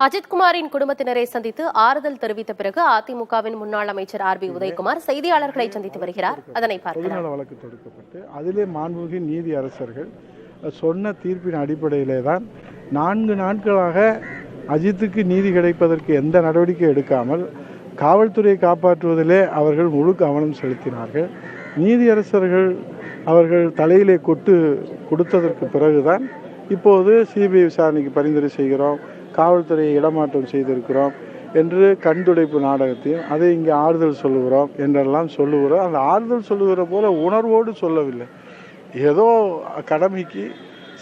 அஜித்குமாரின் குடும்பத்தினரை சந்தித்து ஆறுதல் தெரிவித்த பிறகு அதிமுகவின் முன்னாள் அமைச்சர் ஆர்பி உதயகுமார் செய்தியாளர்களை சந்தித்து வருகிறார். அதனை பார்க்கலாம். வழக்கு தொடுக்கப்பட்டு அதிலே மாண்புமிகு நீதி அரசர்கள் சொன்ன தீர்ப்பின் அடிப்படையிலே தான் 4 நாட்களாக அஜித்துக்கு நீதி கிடைப்பதற்கு எந்த நடவடிக்கை எடுக்காமல் காவல்துறையை காப்பாற்றுவதிலே அவர்கள் முழு கவனம் செலுத்தினார்கள். நீதியரசர்கள் அவர்கள் தலையிலே கொட்டு கொடுத்ததற்கு பிறகுதான் இப்போது சிபிஐ விசாரணைக்கு பரிந்துரை செய்கிறோம், காவல்துறையை இடமாற்றம் செய்திருக்கிறோம் என்று கண்துடைப்பு நாடகத்தையும் அதை இங்கே ஆறுதல் சொல்லுகிறோம் என்றெல்லாம் சொல்லுகிறோம். அந்த ஆறுதல் சொல்லுகிற போல உணர்வோடு சொல்லவில்லை, ஏதோ கடமைக்கு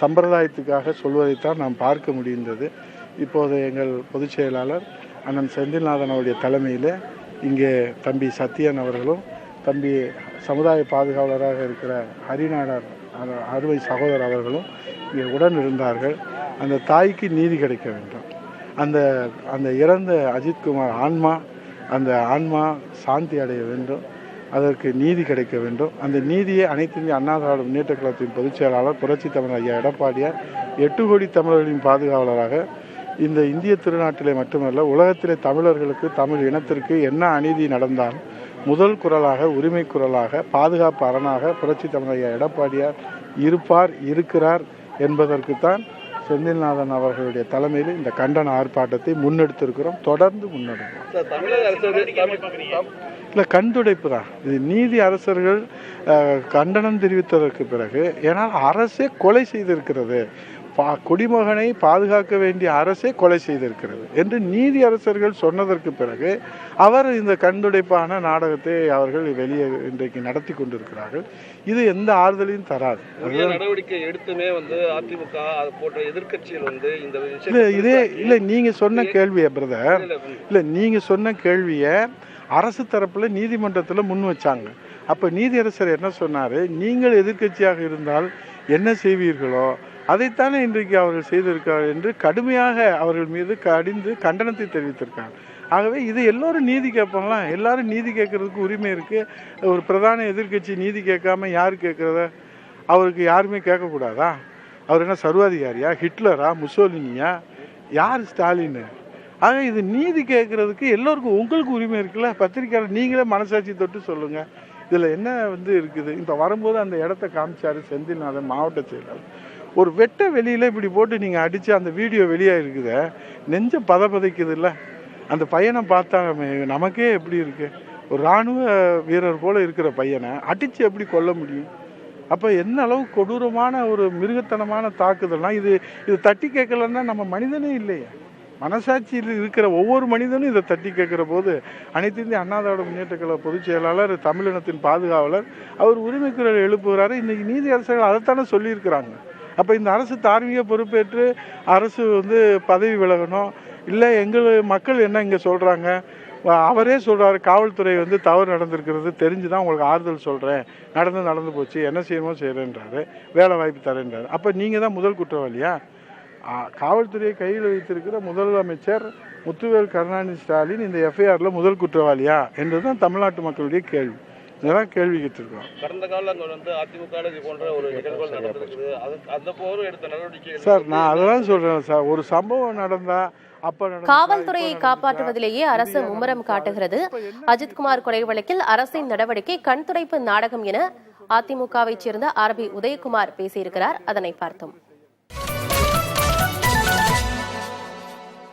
சம்பிரதாயத்துக்காக சொல்வதைத்தான் நாம் பார்க்க முடிந்தது. இப்போது எங்கள் பொதுச் செயலாளர் அண்ணன் செந்தில்நாதன் அவருடைய தலைமையில் இங்கே தம்பி சத்யன் அவர்களும் தம்பி சமுதாய பாதுகாவலராக இருக்கிற ஹரிநாடர் அறுவை சகோதரர் அவர்களும் இங்கே உடன் இருந்தார்கள். அந்த தாய்க்கு நீதி கிடைக்க வேண்டும். அந்த இறந்த அஜித்குமார் அந்த ஆன்மா சாந்தி அடைய வேண்டும், அதற்கு நீதி கிடைக்க வேண்டும். அந்த நீதியை அனைத்து இந்திய அண்ணா திராவிட முன்னேற்ற கழகத்தின் பொதுச் செயலாளர் புரட்சி தமிழர் ஐயா எடப்பாடியார் 8 கோடி தமிழர்களின் பாதுகாவலராக இந்த இந்திய திருநாட்டிலே மட்டுமல்ல உலகத்திலே தமிழர்களுக்கு தமிழ் இனத்திற்கு என்ன அநீதி நடந்தால் முதல் குரலாக உரிமை குரலாக பாதுகாப்பு அரணாக புரட்சி தமிழர் ஐயா எடப்பாடியார் இருக்கிறார் என்பதற்குத்தான் செந்தில்நாதன் அவர்களுடைய தலைமையில் இந்த கண்டன ஆர்ப்பாட்டத்தை முன்னெடுத்திருக்கிறோம், தொடர்ந்து முன்னெடுக்கிறோம். இல்லை, கண்துடைப்பு தான் இது. நீதி அரசர்கள் கண்டனம் தெரிவித்ததற்கு பிறகு, ஏன்னால் அரசே கொலை செய்திருக்கிறது, குடிமகனை பாதுகாக்க வேண்டிய அரசே கொலை செய்திருக்கிறது என்று நீதி அரசர்கள் சொன்னதற்கு பிறகு அவர் இந்த கண்துடைப்பான நாடகத்தை அவர்கள் வெளியே இன்றைக்கு நடத்தி கொண்டிருக்கிறார்கள். இது எந்த ஆறுதலையும் தராது. நடவடிக்கை எடுத்துமே அதிமுக போன்ற எதிர்கட்சிகள் இல்லை நீங்க சொன்ன கேள்வியை பிரதர், இல்லை நீங்க சொன்ன கேள்வியை அரசு தரப்புல நீதிமன்றத்தில் முன் வச்சாங்க. அப்ப நீதியரசர் என்ன சொன்னாரு, நீங்கள் எதிர்கட்சியாக இருந்தால் என்ன செய்வீர்களோ அதைத்தானே இன்றைக்கு அவர்கள் செய்திருக்கார் என்று கடுமையாக அவர்கள் மீது கண்டனத்தை தெரிவித்திருக்காங்க. ஆகவே இது எல்லோரும் நீதி கேட்பாங்களாம், எல்லாரும் நீதி கேட்கறதுக்கு உரிமை இருக்கு. ஒரு பிரதான எதிர்கட்சி நீதி கேட்காம யார் கேட்கறத? அவருக்கு யாருமே கேட்கக்கூடாதா? அவர் என்ன சர்வாதிகாரியா, ஹிட்லரா, முசோலினியா, யார் ஸ்டாலின்? ஆக இது நீதி கேட்கறதுக்கு எல்லோருக்கும் உங்களுக்கு உரிமை இருக்குல்ல. பத்திரிக்கையாளர் நீங்களே மனசாட்சி தொட்டு சொல்லுங்க, இதில் என்ன இருக்குது? இப்போ வரும்போது அந்த இடத்த காமிச்சாரு செந்தில்நாதன் மாவட்ட செயலாளர். ஒரு வெட்ட வெளியில் இப்படி போட்டு நீங்கள் அடித்து அந்த வீடியோ வெளியாக இருக்குத, நெஞ்சம் பதைக்குது இல்லை? அந்த பையனை பார்த்தாங்க நமக்கே எப்படி இருக்குது, ஒரு இராணுவ வீரர் போல் இருக்கிற பையனை அடித்து எப்படி கொல்ல முடியும்? அப்போ என்ன அளவு கொடூரமான ஒரு மிருகத்தனமான தாக்குதல்னா இது தட்டி கேட்கலன்னா நம்ம மனிதனே இல்லையே. மனசாட்சியில் இருக்கிற ஒவ்வொரு மனிதனும் இதை தட்டி கேட்குற போது அனைத்து இந்திய அண்ணா திராவிட முன்னேற்ற கழக பொதுச் செயலாளர் தமிழினத்தின் பாதுகாவலர் அவர் உரிமை குரல் எழுப்புகிறாரு. இன்றைக்கி நீதி அரசர்கள் அதைத்தானே சொல்லியிருக்கிறாங்க. அப்போ இந்த அரசு தார்மீக பொறுப்பேற்று அரசு பதவி விலகணும். இல்லை எங்கள் மக்கள் என்ன இங்கே சொல்கிறாங்க, அவரே சொல்கிறாரு காவல்துறை தவறு நடந்திருக்கிறது தெரிஞ்சு தான் உங்களுக்கு ஆறுதல் சொல்கிறேன், நடந்து போச்சு, என்ன செய்யணுமோ செய்கிறேன்றாரு, வேலை வாய்ப்பு தரேன்றாரு. அப்போ நீங்கள் தான் முதல் குற்றவாளியா? காவல்துறையை கையில் வைத்திருக்கிற முதலமைச்சர் முத்துவேல் கருணாநிதி ஸ்டாலின் இந்த எஃப்ஐஆரில் முதல் குற்றவாளியா என்றுதான் தமிழ்நாட்டு மக்களுடைய கேள்வி. இதெல்லாம் கேள்வி கேட்டிருக்கோம். கடந்த காலங்கள் அதிமுக போன்ற ஒரு நிகழ்வுகள் நடந்திருக்குது, அந்த போது எடுத்த நடவடிக்கை சார். நான் அதெல்லாம் சொல்றேன் சார், ஒரு சம்பவம் நடந்தா காவல்துறையை காப்பாற்றுவதிலேயே அரசு மும்முரம் காட்டுகிறது. அஜித்குமார் கொலை வழக்கில் அரசின் நடவடிக்கை கண்துடைப்பு நாடகம் என அதிமுகவை சேர்ந்த ஆர்பி உதயகுமார் பேசியிருக்கிறார். அதனை பார்த்தோம்.